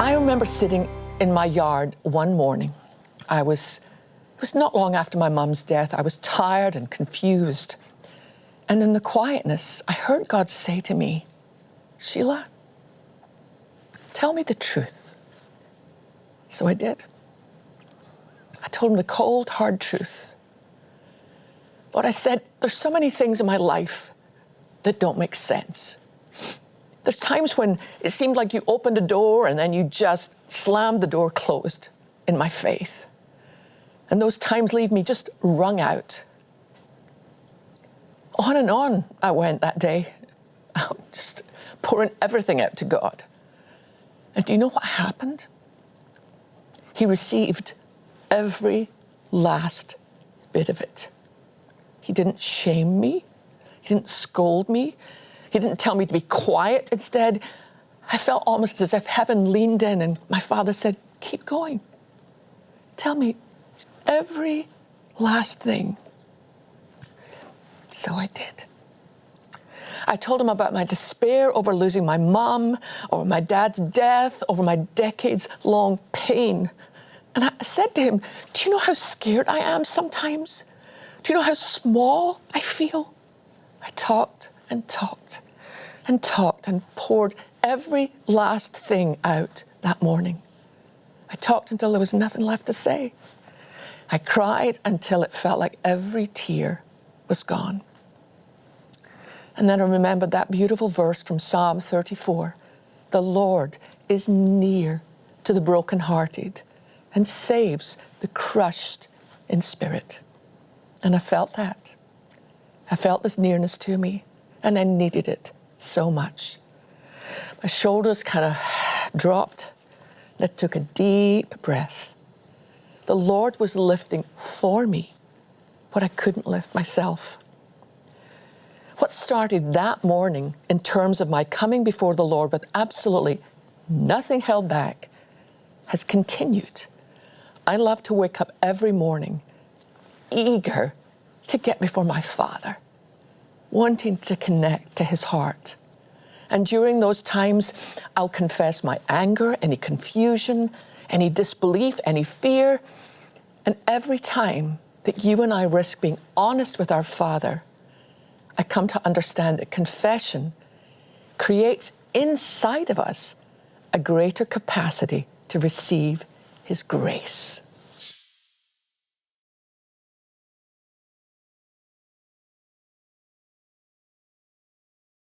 I remember sitting in my yard one morning. It was not long after my mum's death. I was tired and confused. And in the quietness, I heard God say to me, "Sheila, tell me the truth." So I did. I told him the cold, hard truth. Lord, I said, there's so many things in my life that don't make sense. There's times when it seemed like you opened a door and then you just slammed the door closed in my faith. And those times leave me just wrung out. On and on I went that day, just pouring everything out to God. And do you know what happened? He received every last bit of it. He didn't shame me. He didn't scold me. He didn't tell me to be quiet. Instead, I felt almost as if heaven leaned in and my Father said, "Keep going. Tell me every last thing." So I did. I told him about my despair over losing my mum, over my dad's death, over my decades-long pain. And I said to him, "Do you know how scared I am sometimes? Do you know how small I feel?" I talked and talked and talked and poured every last thing out that morning. I talked until there was nothing left to say. I cried until it felt like every tear was gone. And then I remembered that beautiful verse from Psalm 34. "The Lord is near to the brokenhearted and saves the crushed in spirit." And I felt that. I felt this nearness to me, and I needed it so much. My shoulders kind of dropped, and I took a deep breath. The Lord was lifting for me what I couldn't lift myself. What started that morning in terms of my coming before the Lord with absolutely nothing held back has continued. I love to wake up every morning eager to get before my Father, wanting to connect to His heart. And during those times, I'll confess my anger, any confusion, any disbelief, any fear. And every time that you and I risk being honest with our Father, I come to understand that confession creates inside of us a greater capacity to receive His grace.